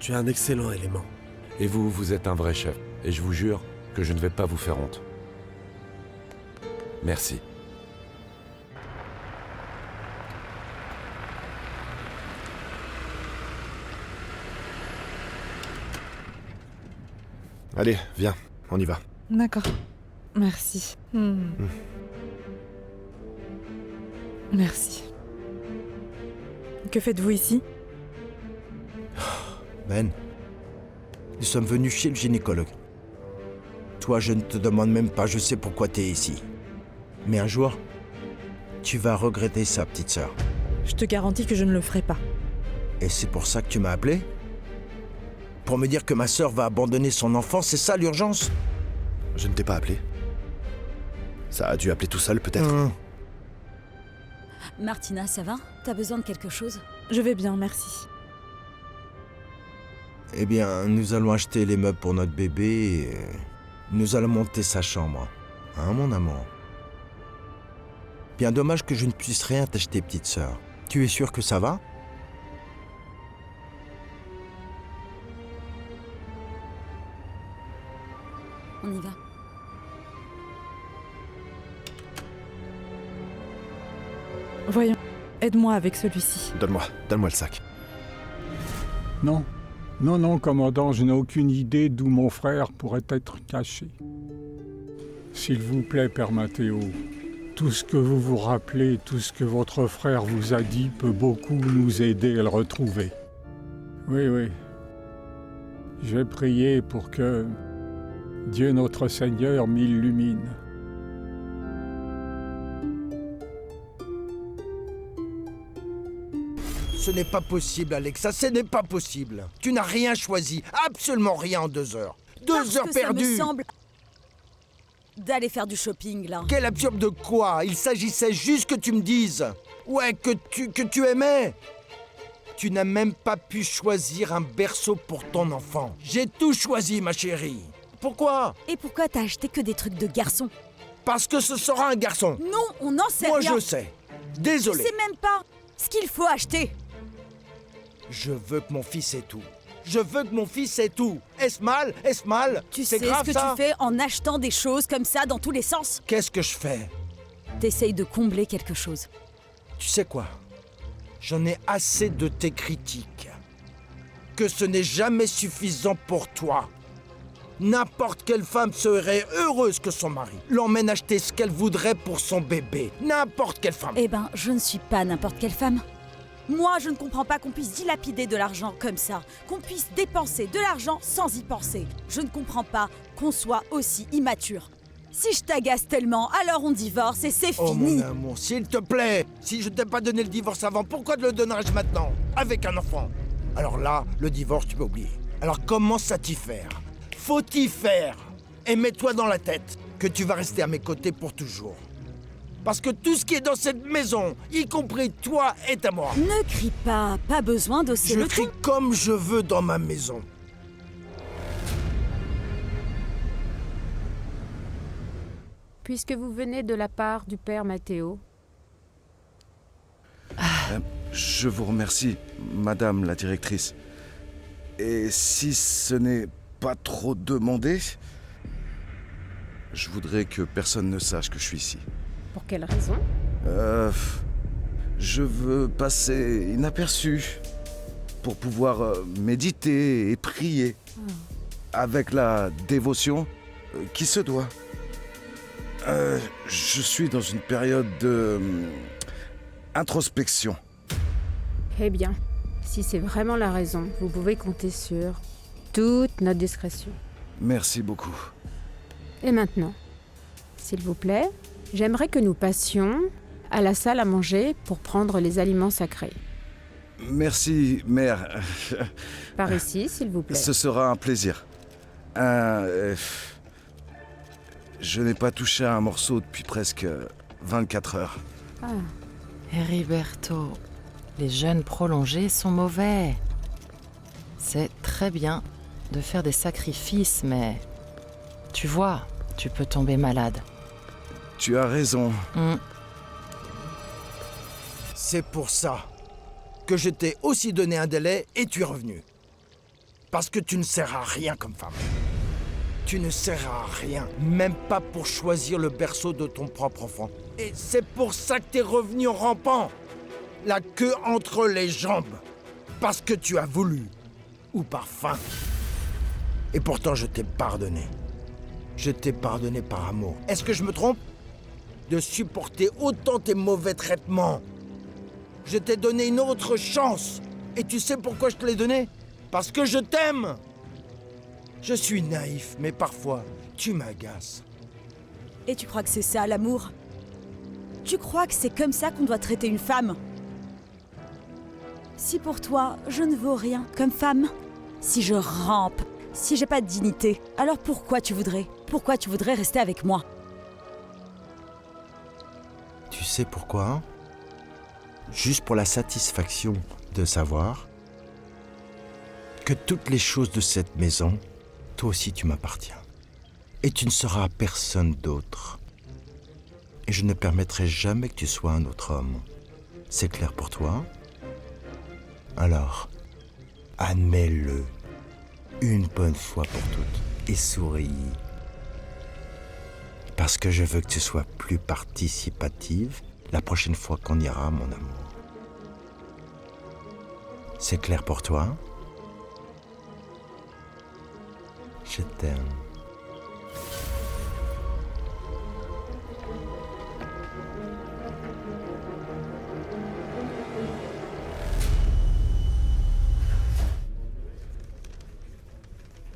Tu es un excellent élément. Et vous, vous êtes un vrai chef. Et je vous jure que je ne vais pas vous faire honte. Merci. Allez, viens, on y va. D'accord. Merci. Merci. Que faites-vous ici? Ben, nous sommes venus chez le gynécologue. Toi, je ne te demande même pas, je sais pourquoi t'es ici. Mais un jour, tu vas regretter ça, petite sœur. Je te garantis que je ne le ferai pas. Et c'est pour ça que tu m'as appelé? Pour me dire que ma sœur va abandonner son enfant, c'est ça l'urgence? Je ne t'ai pas appelé. Ça a dû appeler tout seul, peut-être. Martina, ça va? T'as besoin de quelque chose? Je vais bien, merci. Eh bien, nous allons acheter les meubles pour notre bébé et nous allons monter sa chambre. Hein, mon amour? Bien dommage que je ne puisse rien t'acheter, petite sœur. Tu es sûre que ça va? On y va. Voyons, aide-moi avec celui-ci. Donne-moi le sac. Non. Non, commandant, je n'ai aucune idée d'où mon frère pourrait être caché. S'il vous plaît, Père Matteo, tout ce que vous vous rappelez, tout ce que votre frère vous a dit peut beaucoup nous aider à le retrouver. Oui. Je vais prier pour que Dieu notre Seigneur m'illumine. Ce n'est pas possible, Alexa, ce n'est pas possible. Tu n'as rien choisi, absolument rien en 2 heures. 2 heures perdues. Ça me semble d'aller faire du shopping, là. Quel absurde de quoi? Il s'agissait juste que tu me dises. Ouais, que tu aimais. Tu n'as même pas pu choisir un berceau pour ton enfant. J'ai tout choisi, ma chérie. Pourquoi? Et pourquoi t'as acheté que des trucs de garçon? Parce que ce sera un garçon. Non, on n'en sait Moi, rien. je sais. Désolé. Tu sais même pas ce qu'il faut acheter. Je veux que mon fils ait tout. Je veux que mon fils ait tout. Est-ce mal? Est-ce mal? Tu C'est sais grave, ce que ça? tu fais en achetant des choses comme ça dans tous les sens? Qu'est-ce que je fais? T'essayes de combler quelque chose. Tu sais quoi? J'en ai assez de tes critiques. Que ce n'est jamais suffisant pour toi. N'importe quelle femme serait heureuse que son mari l'emmène acheter ce qu'elle voudrait pour son bébé. N'importe quelle femme. Eh ben, je ne suis pas n'importe quelle femme. Moi, je ne comprends pas qu'on puisse dilapider de l'argent comme ça, qu'on puisse dépenser de l'argent sans y penser. Je ne comprends pas qu'on soit aussi immature. Si je t'agace tellement, alors on divorce et c'est Oh fini. mon amour, s'il te plaît. Si je t'ai pas donné le divorce avant, pourquoi te le donnerais-je maintenant? Avec un enfant. Alors là, le divorce, tu peux oublier. Alors commence à t'y faire. Faut t'y faire. Et mets-toi dans la tête que tu vas rester à mes côtés pour toujours. Parce que tout ce qui est dans cette maison, y compris toi, est à moi. Ne crie pas, pas besoin d'osser Je le crie ton. comme je veux dans ma maison. Puisque vous venez de la part du père Matteo, Je vous remercie, madame la directrice. Et si ce n'est pas trop demandé, je voudrais que personne ne sache que je suis ici. pour quelle raison? Je veux passer inaperçu pour pouvoir méditer et prier avec la dévotion qui se doit. Je suis dans une période de introspection. Eh bien, si c'est vraiment la raison, vous pouvez compter sur toute notre discrétion. Merci beaucoup. Et maintenant, s'il vous plaît, j'aimerais que nous passions à la salle à manger pour prendre les aliments sacrés. Merci, mère. Par ici, s'il vous plaît. Ce sera un plaisir. Je n'ai pas touché à un morceau depuis presque 24 heures. Ah, Heriberto, les jeûnes prolongés sont mauvais. C'est très bien de faire des sacrifices, mais tu vois, tu peux tomber malade. Tu as raison. C'est pour ça que je t'ai aussi donné un délai et tu es revenu. Parce que tu ne sers à rien comme femme. Tu ne sers à rien, même pas pour choisir le berceau de ton propre enfant. Et c'est pour ça que t'es revenu en rampant, la queue entre les jambes. Parce que tu as voulu, ou par faim. Et pourtant, je t'ai pardonné. Je t'ai pardonné par amour. Est-ce que je me trompe? De supporter autant tes mauvais traitements. Je t'ai donné une autre chance. Et tu sais pourquoi je te l'ai donnée? Parce que je t'aime. Je suis naïf, mais parfois, tu m'agaces. Et tu crois que c'est ça, l'amour? Tu crois que c'est comme ça qu'on doit traiter une femme? Si pour toi, je ne vaux rien comme femme, si je rampe, si j'ai pas de dignité, alors pourquoi tu voudrais rester avec moi? Tu sais pourquoi? Juste pour la satisfaction de savoir que toutes les choses de cette maison, toi aussi tu m'appartiens. Et tu ne seras à personne d'autre. Et je ne permettrai jamais que tu sois un autre homme. C'est clair pour toi? Alors, admets-le une bonne fois pour toutes et souris. Parce que je veux que tu sois plus participative la prochaine fois qu'on ira, mon amour. C'est clair pour toi? Je t'aime.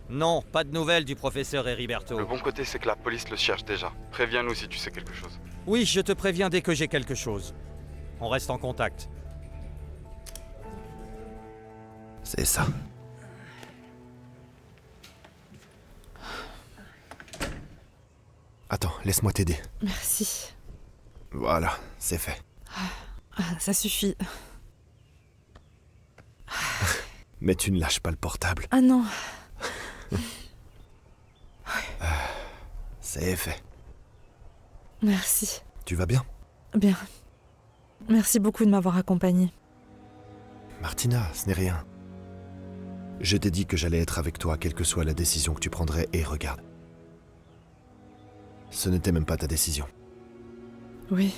Non, pas de nouvelles du professeur Heriberto. Le bon côté, c'est que la police le cherche déjà. Préviens-nous si tu sais quelque chose. Oui, je te préviens dès que j'ai quelque chose. On reste en contact. C'est ça. Attends, laisse-moi t'aider. Merci. Voilà, c'est fait. Ça suffit. Mais tu ne lâches pas le portable. Ah non. C'est fait. Merci. Tu vas bien? Bien. Merci beaucoup de m'avoir accompagnée. Martina, ce n'est rien. Je t'ai dit que j'allais être avec toi, quelle que soit la décision que tu prendrais, et regarde. Ce n'était même pas ta décision. Oui.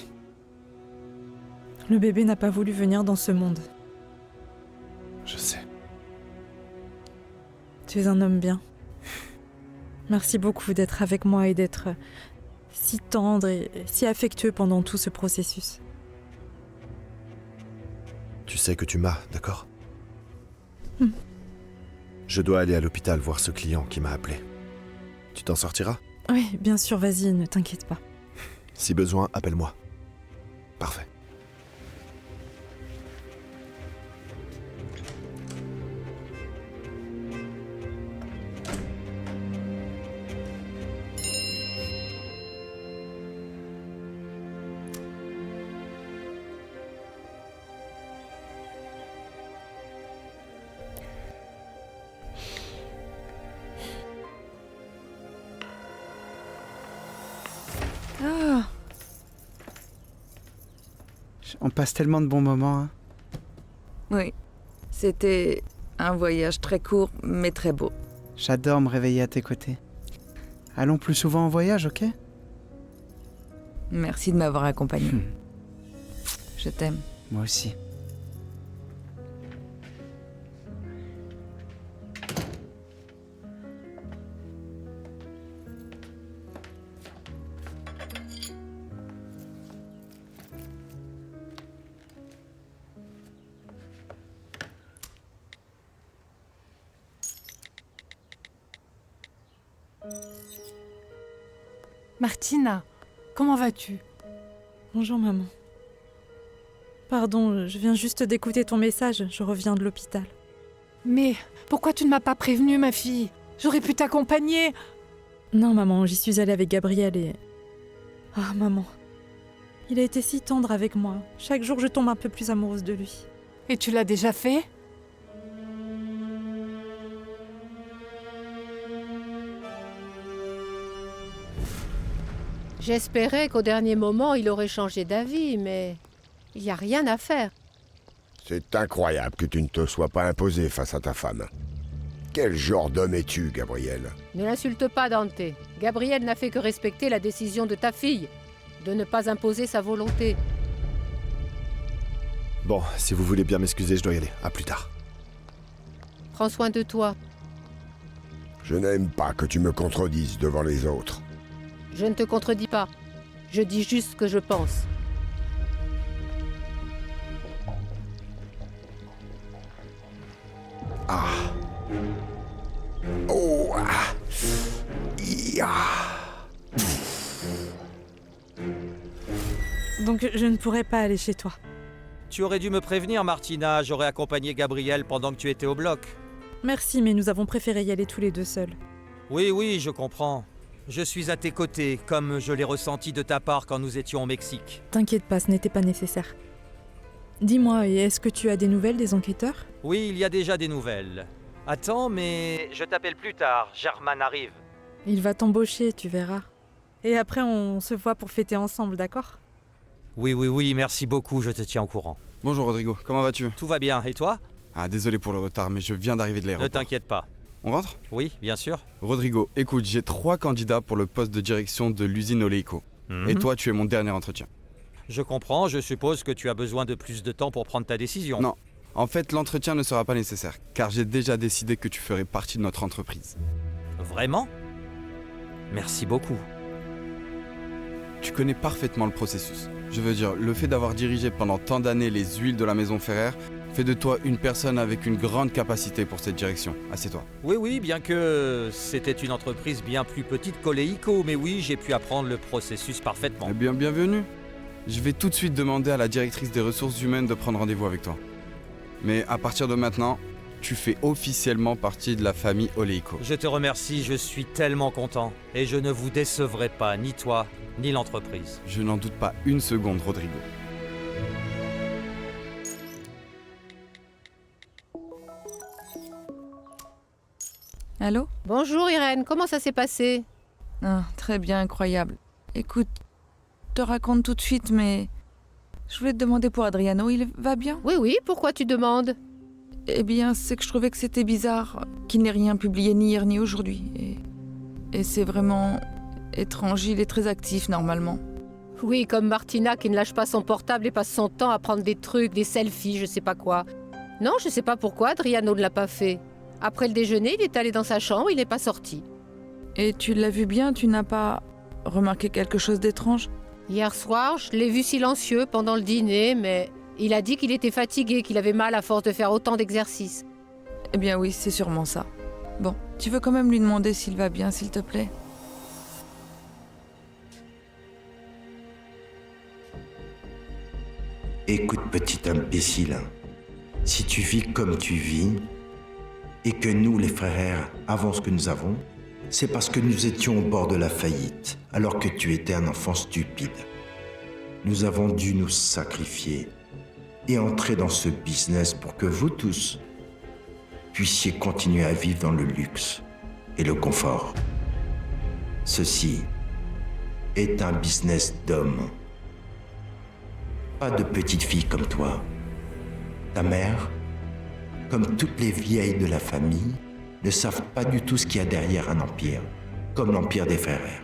Le bébé n'a pas voulu venir dans ce monde. Je sais. Tu es un homme bien. Merci beaucoup d'être avec moi et d'être si tendre et si affectueux pendant tout ce processus. Tu sais que tu m'as, d'accord? Je dois aller à l'hôpital voir ce client qui m'a appelé. Tu t'en sortiras? Oui, bien sûr, vas-y, ne t'inquiète pas. Si besoin, appelle-moi. Parfait. Ah, On passe tellement de bons moments. Hein. Oui, c'était un voyage très court, mais très beau. J'adore me réveiller à tes côtés. Allons plus souvent en voyage, ok? Merci de m'avoir accompagné. Je t'aime. Moi aussi. Martina, comment vas-tu? bonjour maman. Pardon, je viens juste d'écouter ton message, je reviens de l'hôpital. Mais pourquoi tu ne m'as pas prévenue, ma fille? J'aurais pu t'accompagner. Non maman, j'y suis allée avec Gabriel et... Ah maman, il a été si tendre avec moi. Chaque jour je tombe un peu plus amoureuse de lui. Et tu l'as déjà fait? J'espérais qu'au dernier moment, il aurait changé d'avis, mais il n'y a rien à faire. C'est incroyable que tu ne te sois pas imposé face à ta femme. Quel genre d'homme es-tu, Gabriel? Ne l'insulte pas, Dante. Gabriel n'a fait que respecter la décision de ta fille, de ne pas imposer sa volonté. Bon, si vous voulez bien m'excuser, je dois y aller. À plus tard. Prends soin de toi. Je n'aime pas que tu me contredises devant les autres. Je ne te contredis pas. Je dis juste ce que je pense. Ah. Oh. Ah. Ya. Donc je ne pourrais pas aller chez toi. Tu aurais dû me prévenir, Martina. J'aurais accompagné Gabriel pendant que tu étais au bloc. Merci, mais nous avons préféré y aller tous les deux seuls. Oui, je comprends. Je suis à tes côtés, comme je l'ai ressenti de ta part quand nous étions au Mexique. T'inquiète pas, ce n'était pas nécessaire. Dis-moi, et est-ce que tu as des nouvelles des enquêteurs? Oui, il y a déjà des nouvelles. Attends, mais je t'appelle plus tard. German arrive. Il va t'embaucher, tu verras. Et après, on se voit pour fêter ensemble, d'accord? Oui, merci beaucoup, je te tiens au courant. Bonjour Rodrigo, comment vas-tu? Tout va bien, et toi? Ah, désolé pour le retard, mais je viens d'arriver de l'aéroport. Ne t'inquiète pas. On rentre? Oui, bien sûr. Rodrigo, écoute, j'ai 3 candidats pour le poste de direction de l'usine Oleiko. Et toi, tu es mon dernier entretien. Je comprends, je suppose que tu as besoin de plus de temps pour prendre ta décision. Non, en fait, l'entretien ne sera pas nécessaire, car j'ai déjà décidé que tu ferais partie de notre entreprise. Vraiment? Merci beaucoup. Tu connais parfaitement le processus. Je veux dire, le fait d'avoir dirigé pendant tant d'années les huiles de la maison Ferrer fait de toi une personne avec une grande capacité pour cette direction. Assieds-toi. Oui, bien que c'était une entreprise bien plus petite qu'Oleiko, mais oui, j'ai pu apprendre le processus parfaitement. Eh bien, bienvenue. Je vais tout de suite demander à la directrice des ressources humaines de prendre rendez-vous avec toi. Mais à partir de maintenant, tu fais officiellement partie de la famille Oleiko. Je te remercie, je suis tellement content. Et je ne vous décevrai pas, ni toi, ni l'entreprise. Je n'en doute pas une seconde, Rodrigo. Allô? Bonjour Irène, comment ça s'est passé? Ah, très bien, incroyable. Écoute, je te raconte tout de suite, mais je voulais te demander pour Adriano, il va bien? Oui, pourquoi tu demandes? Eh bien, c'est que je trouvais que c'était bizarre qu'il n'ait rien publié ni hier ni aujourd'hui. Et c'est vraiment étrange, il est très actif normalement. Oui, comme Martina qui ne lâche pas son portable et passe son temps à prendre des trucs, des selfies, je sais pas quoi. Non, je sais pas pourquoi Adriano ne l'a pas fait. Après le déjeuner, il est allé dans sa chambre, il n'est pas sorti. Et tu l'as vu bien, tu n'as pas remarqué quelque chose d'étrange? Hier soir, je l'ai vu silencieux pendant le dîner, mais il a dit qu'il était fatigué, qu'il avait mal à force de faire autant d'exercices. Eh bien oui, c'est sûrement ça. Bon, tu veux quand même lui demander s'il va bien, s'il te plaît? Écoute, petit imbécile, si tu vis comme tu vis, et que nous, les frères, avons ce que nous avons, c'est parce que nous étions au bord de la faillite, alors que tu étais un enfant stupide. Nous avons dû nous sacrifier et entrer dans ce business pour que vous tous puissiez continuer à vivre dans le luxe et le confort. Ceci est un business d'homme. Pas de petite fille comme toi. Ta mère, comme toutes les vieilles de la famille, ne savent pas du tout ce qu'il y a derrière un empire, comme l'empire des Ferrer.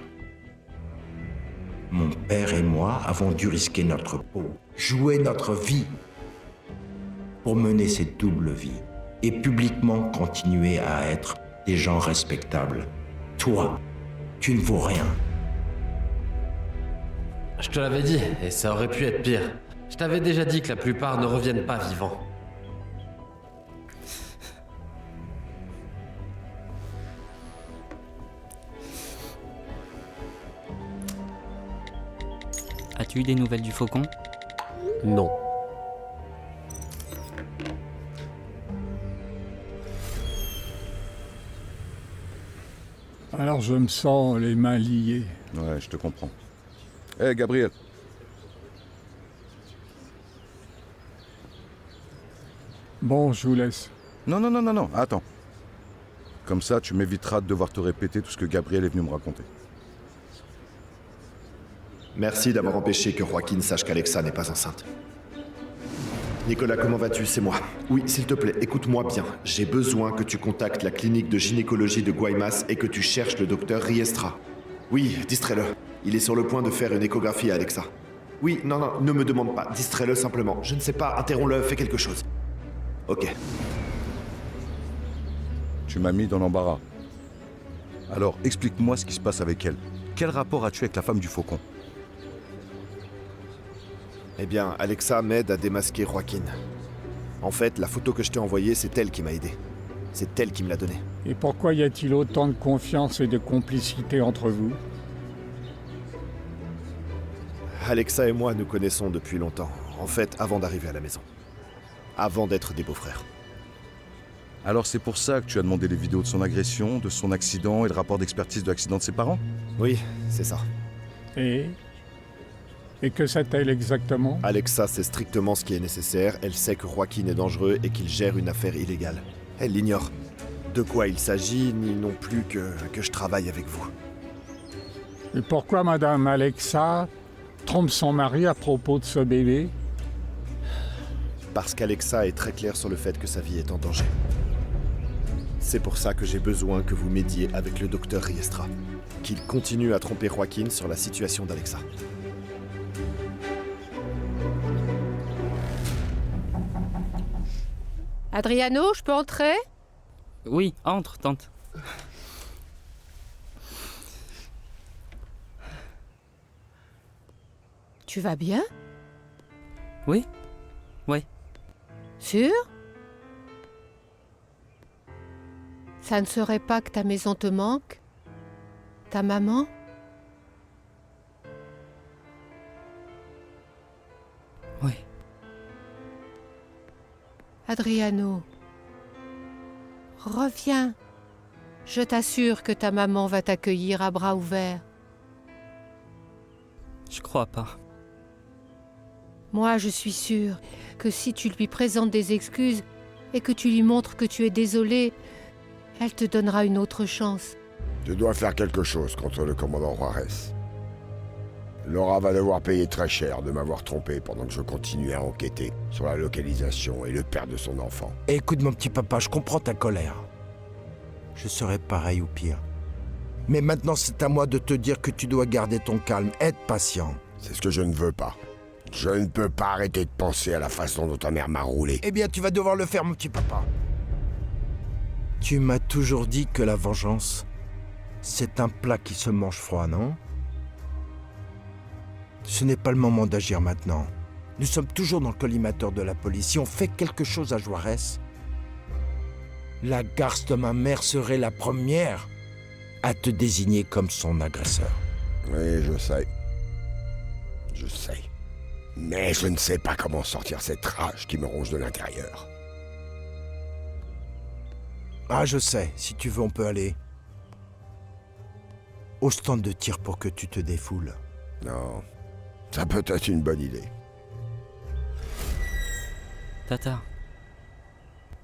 Mon père et moi avons dû risquer notre peau, jouer notre vie pour mener cette double vie et publiquement continuer à être des gens respectables. Toi, tu ne vaux rien. Je te l'avais dit, et ça aurait pu être pire. Je t'avais déjà dit que la plupart ne reviennent pas vivants. As-tu eu des nouvelles du faucon? Non. Alors je me sens les mains liées. Ouais, je te comprends. Hé, Gabriel. Bon, je vous laisse. Non, attends. Comme ça, tu m'éviteras de devoir te répéter tout ce que Gabriel est venu me raconter. Merci d'avoir empêché que Joaquin sache qu'Alexa n'est pas enceinte. Nicolas, comment vas-tu? C'est moi. Oui, s'il te plaît, écoute-moi bien. J'ai besoin que tu contactes la clinique de gynécologie de Guaymas et que tu cherches le docteur Riestra. Oui, distrais-le. Il est sur le point de faire une échographie à Alexa. Oui, non, ne me demande pas. Distrais-le simplement. Je ne sais pas, interromps-le, fais quelque chose. Ok. Tu m'as mis dans l'embarras. Alors, explique-moi ce qui se passe avec elle. Quel rapport as-tu avec la femme du faucon? Eh bien, Alexa m'aide à démasquer Joaquin. En fait, la photo que je t'ai envoyée, c'est elle qui m'a aidé. C'est elle qui me l'a donnée. Et pourquoi y a-t-il autant de confiance et de complicité entre vous? Alexa et moi nous connaissons depuis longtemps. En fait, avant d'arriver à la maison. Avant d'être des beaux-frères. Alors c'est pour ça que tu as demandé les vidéos de son agression, de son accident et le rapport d'expertise de l'accident de ses parents? Oui, c'est ça. Et que sait-elle exactement? Alexa sait strictement ce qui est nécessaire. Elle sait que Joaquin est dangereux et qu'il gère une affaire illégale. Elle l'ignore. De quoi il s'agit, ni non plus que je travaille avec vous. Et pourquoi Madame Alexa trompe son mari à propos de ce bébé? Parce qu'Alexa est très claire sur le fait que sa vie est en danger. C'est pour ça que j'ai besoin que vous m'aidiez avec le docteur Riestra. Qu'il continue à tromper Joaquin sur la situation d'Alexa. Adriano, je peux entrer? Oui, entre, tante. Tu vas bien? Oui? Oui. Sûr? Ça ne serait pas que ta maison te manque? Ta maman? Oui. Adriano, reviens. Je t'assure que ta maman va t'accueillir à bras ouverts. Je crois pas. Moi, je suis sûre que si tu lui présentes des excuses et que tu lui montres que tu es désolé, elle te donnera une autre chance. Tu dois faire quelque chose contre le commandant Juarez. Laura va devoir payer très cher de m'avoir trompé pendant que je continuais à enquêter sur la localisation et le père de son enfant. Écoute mon petit papa, je comprends ta colère. Je serais pareil ou pire. Mais maintenant c'est à moi de te dire que tu dois garder ton calme, être patient. C'est ce que je ne veux pas. Je ne peux pas arrêter de penser à la façon dont ta mère m'a roulé. Eh bien tu vas devoir le faire mon petit papa. Tu m'as toujours dit que la vengeance, c'est un plat qui se mange froid, non? Ce n'est pas le moment d'agir maintenant. Nous sommes toujours dans le collimateur de la police. Si on fait quelque chose à Juarez, la garce de ma mère serait la première à te désigner comme son agresseur. Oui, je sais. Je sais. Mais je ne sais pas comment sortir cette rage qui me ronge de l'intérieur. Ah, je sais. Si tu veux, on peut aller au stand de tir pour que tu te défoules. Non. Ça peut être une bonne idée. Tata,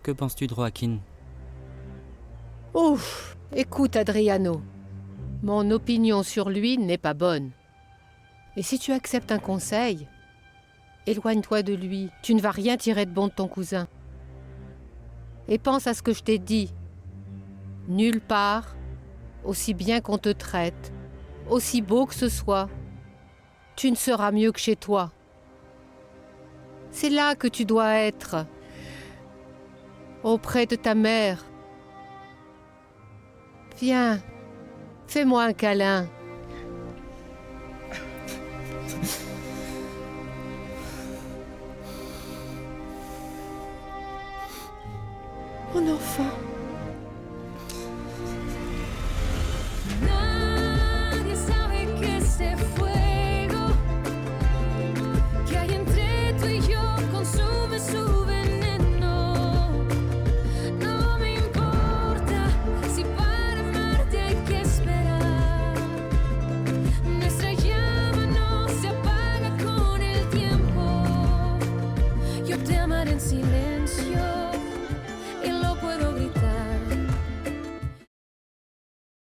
que penses-tu de Joaquin? Ouf, écoute Adriano, mon opinion sur lui n'est pas bonne. Et si tu acceptes un conseil, éloigne-toi de lui, tu ne vas rien tirer de bon de ton cousin. Et pense à ce que je t'ai dit. Nulle part, aussi bien qu'on te traite, aussi beau que ce soit, tu ne seras mieux que chez toi. C'est là que tu dois être, auprès de ta mère. Viens, fais-moi un câlin. Mon enfant.